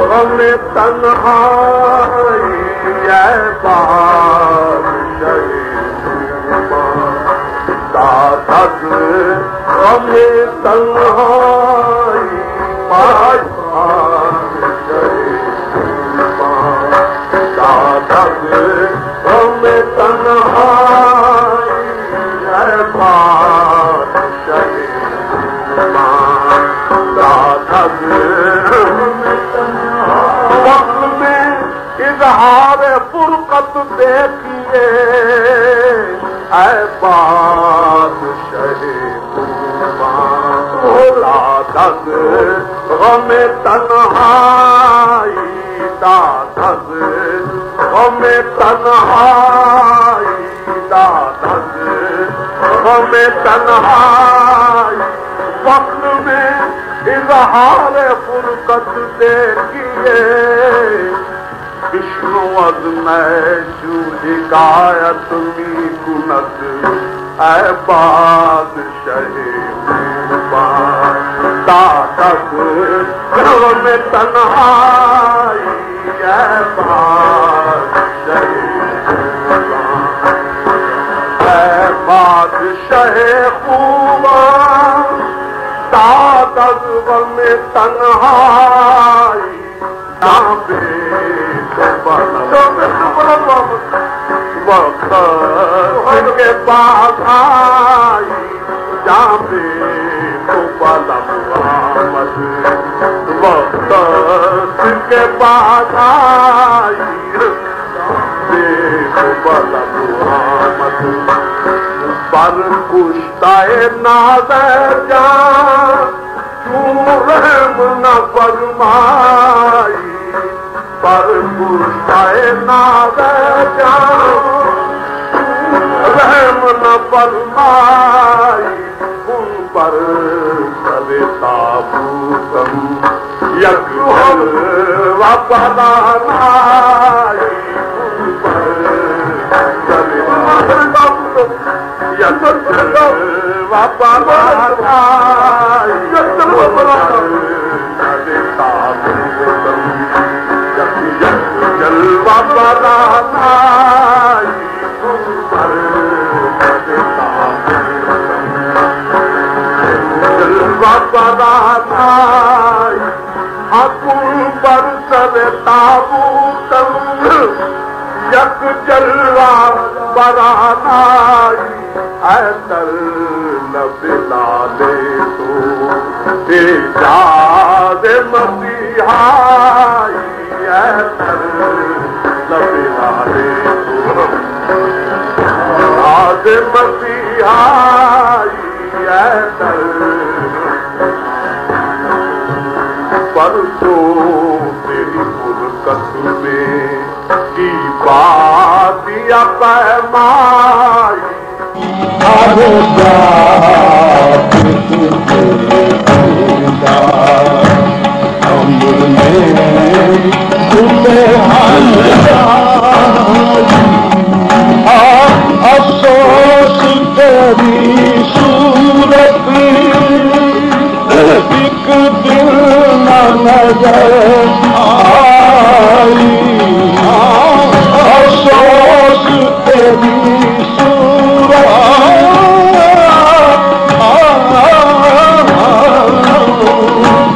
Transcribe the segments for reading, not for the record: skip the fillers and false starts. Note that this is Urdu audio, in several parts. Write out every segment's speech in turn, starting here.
غم تنہائی اے بادشاہ دادد غم تنہائی دادد غم تنہائی اے بادشاہ دادد وقت میں اظہار فرقت دیکھیے اے بادشاہ دادد غم تنہائی دادد غم تنہائی دادد غم تنہائی وقت میں اظہار فرقت دیکھیے وشنو از میں جو حکایت می کند اے بادشاہ دادد غم تنہائی اے بادشاہ اے بادشاہ خوبا دادد غم تنہائی وقت کے پاس آئی جہاں پہ تو بلم آمد وقت کے پاس آئی تو بلم آمد پر کشتہ نازر جان کیوں رحم نہ فرمائی پر کشتہ نازر جان رحم نہ فرمائی ان پر سب تابوتم یک وفدانائی ان پر سب تابوتم یک جلوہ برانائی اے در لب لالے تو اجاز مسیحائی اے در لب لالے تو اجاز مسیحائی اے در پرسو تیری فرقت میں کی بات یا پیمائی آرے جات تجھے خدا عمر میں تمہیں افسوس تیری صورت ایک دل نہ نظر آئی افسوس تیری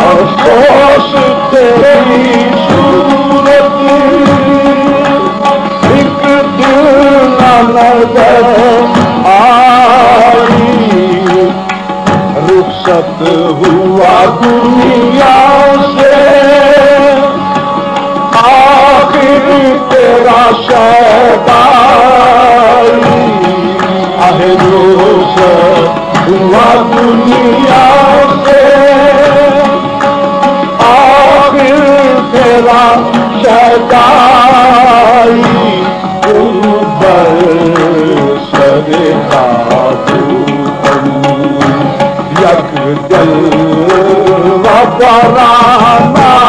افسوس تیری صورت ایک دل نہ نظر آئی رخصت ہوا دنیا سے آخر تیرا شیدائی آہ رخصت ہوا دنیا سے آخر تیرا شیدائی تم بر سر تابوتم یک جلوہ برانائی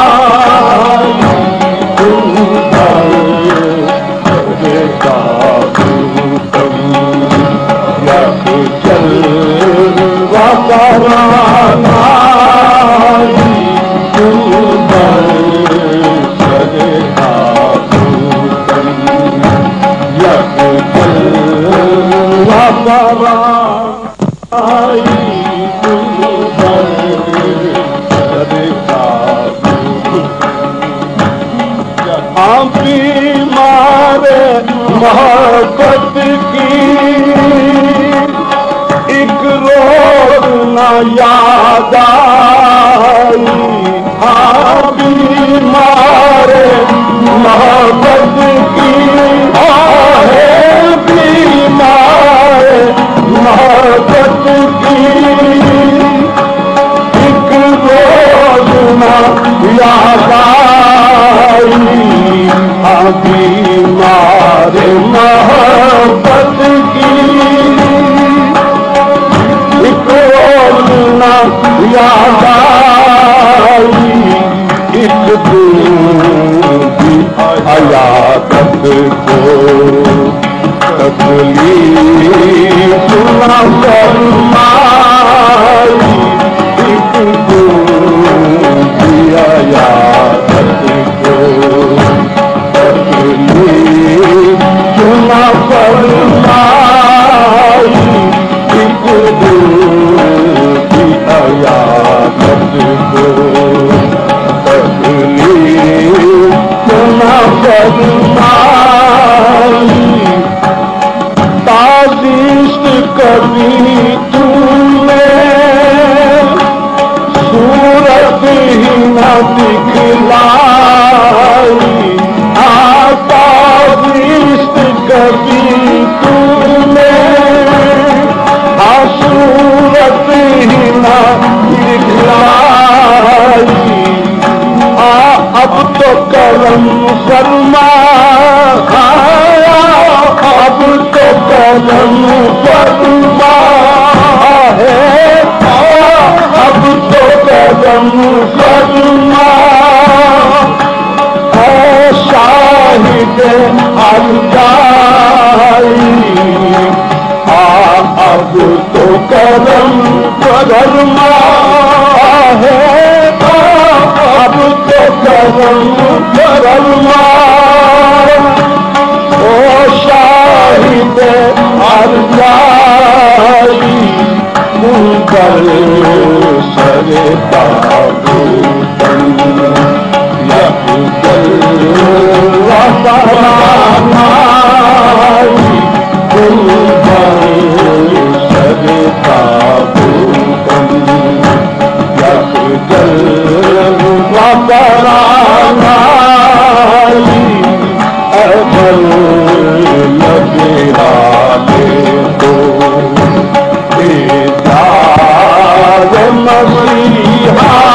تم بر سر تابوتم یک جلوہ برانائی بیمار محبت کی ایک روز نہ یاد آئی بیمار محبت کی بیمار محبت کی ایک روز نہ یاد آئی بیمار محبت کی ایک روز نہ یاد آئی ایک دن کی عیادت کو تکلیف نہ فرمائی ایک دن کی عیادت کو تکلیف نہ فرمائی ایک دن کی عیادت کو نہ فرمائی تعزیست کبھی تم نے صورت ہی نہ دکھلائی تعزیست کبھی تم نے صورت ہی نہ دکھلائی اب تو کرم فرما اب تو کرم فرما ہے اب تو کرم فرما شاہد الجائی اب تو کرم فرما ہے اب تو کرم فرما او شاہد ارجائی منکر سر تابوتن یخجل وطرانائی منکر سر تابوتن یخجل وطرانائی اجل لگرانے دو ایجاد مسیحا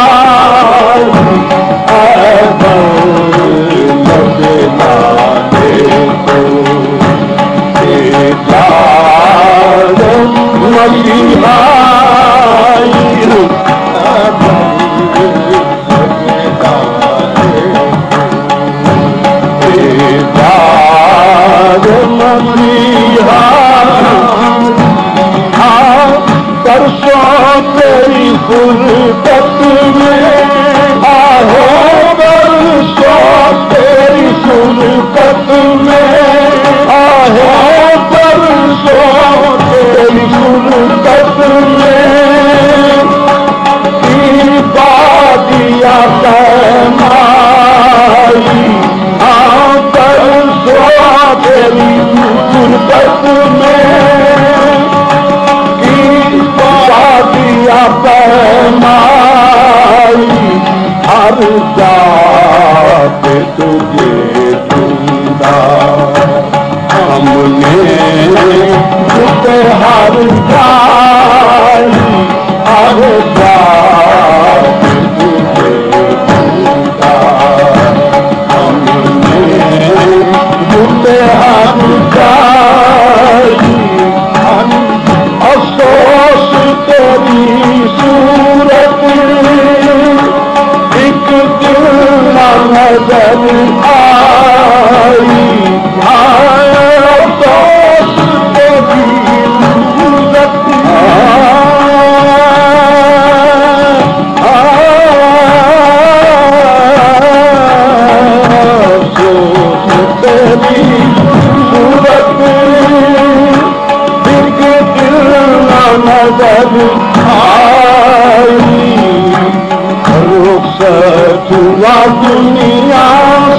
ہوا دنیا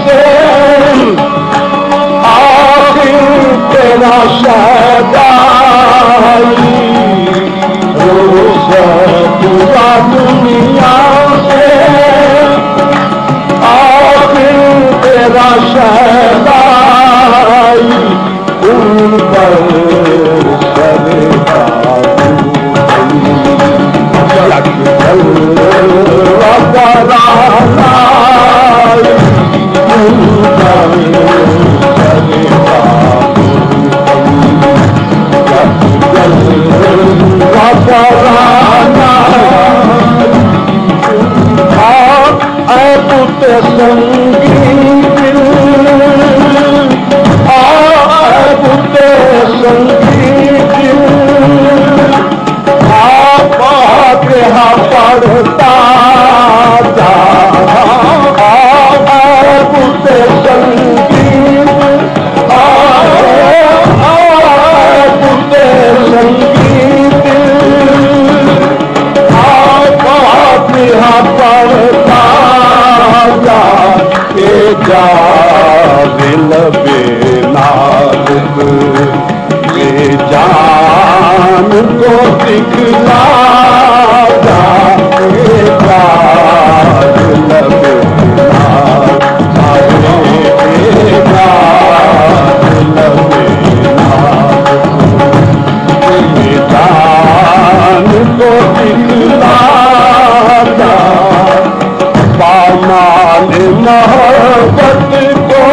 سے آخر تیرا شہدائی رخصت ہوا دنیا سے آخر تیرا شہدائی ان پر جان کو دکھلا محبت کو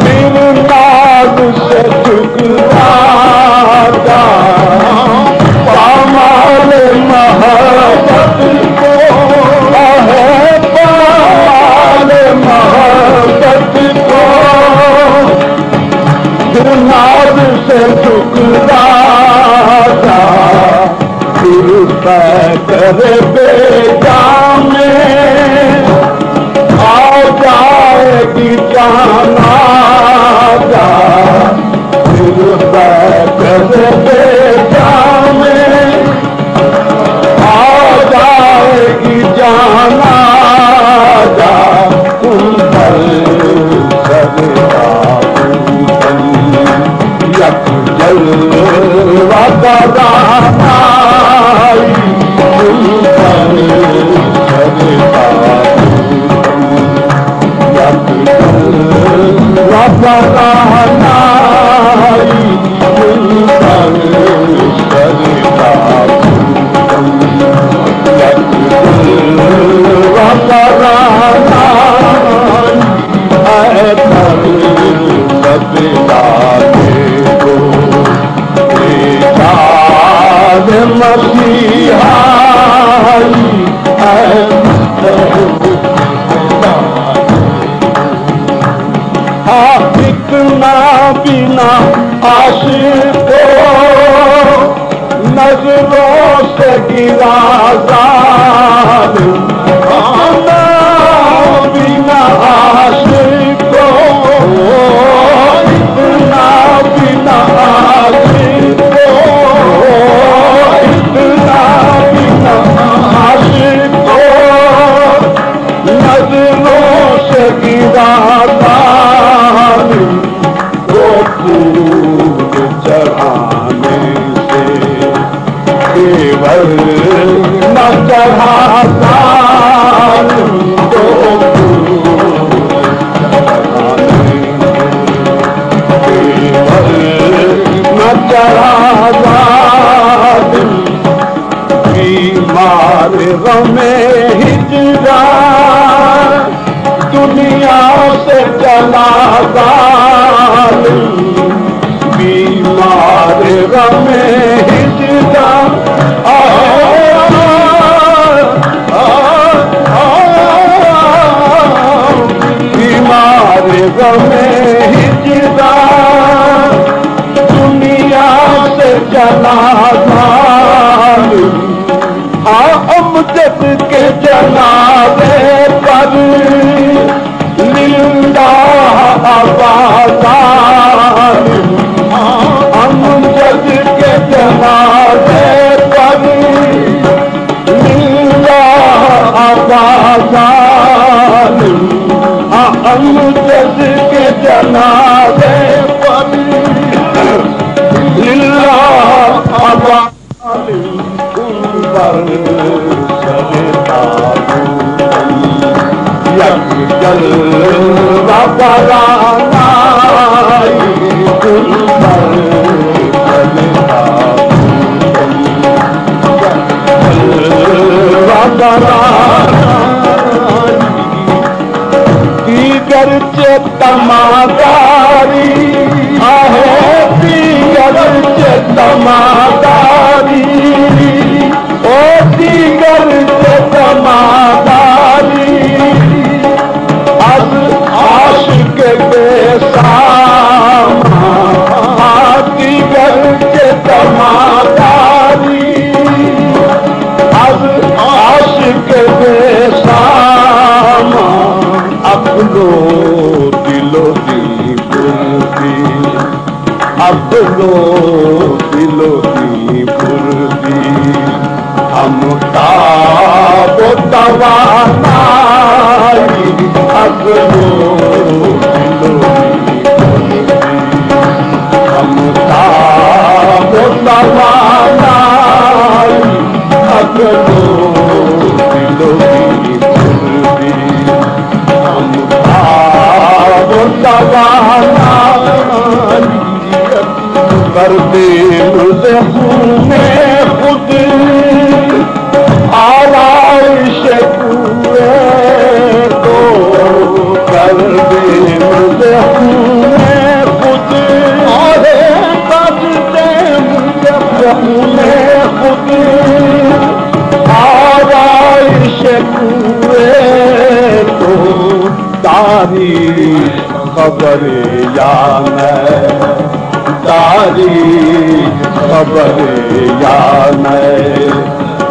پھر ناز سے ٹھکراتا پامال محبت کو ہے پامال محبت کو پھر ناز سے ٹھکراتا پھر کرے بے جامے جائے گی جانا جا پھر کیسے بے جامے آ جائے گی جانا جا تم پر یک جل ودا بنا عاشق کو نظروں سے گرا ظالم بنا عاشق کو اتنا بنا عاشق کو اتنا بنا عاشق کو نظروں سے گرا ظالم چڑھانے سے کیول نہ چڑھاتا تو کیول نہ چڑھاتا بیمار غم ہجران دنیا سے چلا بیمار غم ہجران بیمار غم ہجران دنیا سے چلا امجد کے جنازے پر للہ آبادان امجد کے جنازے پر للہ آبادان امجد کے جنازے پر للہ عبالی انبر سجدہ یک جلوہ برانائی انبر سجدہ جلوہ برانائی دیگر تماداری آہے دیگر تماداری او دیگر تماداری از عاشق بے سامان دیگر تماداری از عاشق بے سامان اپلو دلو دی پردی اپلو دلو دی پردی ہم تاب و توانائی اپلو دلو دی پردی ہم تاب و توانائی اپلو دلو دی پردی کر دے مجھے خون خود آرائش کوئے تو کر دے مجھے خون خود آرے کر دے مجھے خون خود آرائش کوئے تو تاریخ خبر یا میں تاریخ خبر یا میں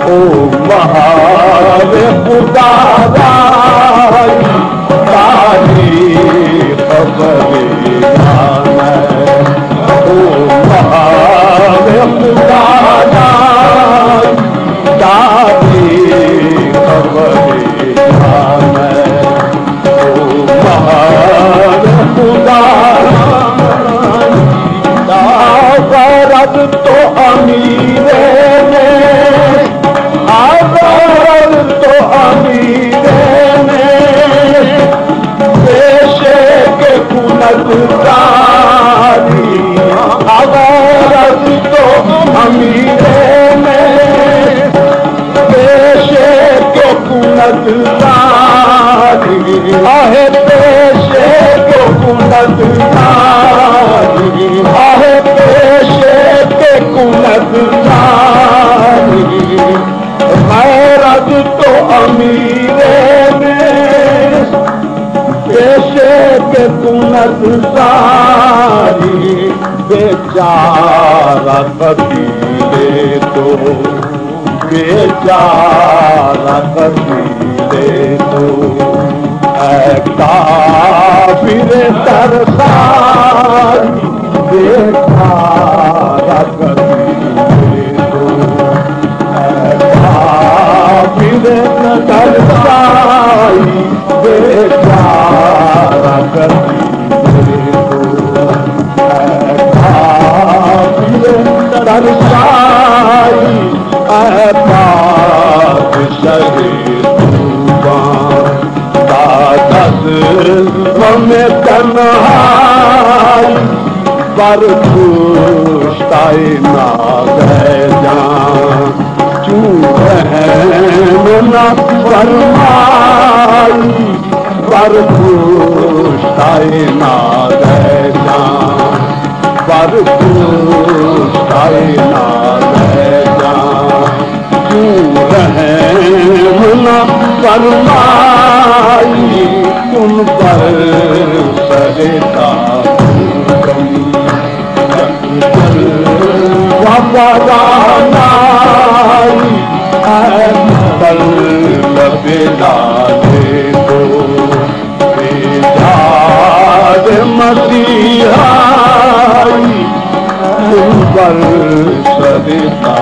او مہار خدا رائی تاریخ خبر یا میں او مہار خدا رائی تاریخ خبر یا میں غرض تو امیر نے غرض تو امیر نے پیشے کے کنت داری غرض تو امیر نے پیشے کے کنت داری آہے پیشے کے کنت داری آہے پیشے کے کنت داری غیرت تو امیر میں پیشے کے کنت داری بیچارہ قبیلے تو بیچارہ قبیلے تو اے کافر ترسائی بیچارہ قبیلے تو اے کافر ترسائی بیچارہ قبیلے تو اے کافر ترسائی اے بادشاہ میں تنہائی پر پوشتائی ناغے جان چون رحم نہ فرمائی پر پوشتائی ناغے جان پر پوشتائی ناغے جان چون رحم نہ فرمائی تم پر سجدہ وفرانائی اے قلب دادے کو بیداد مسیحائی تم پر سجدہ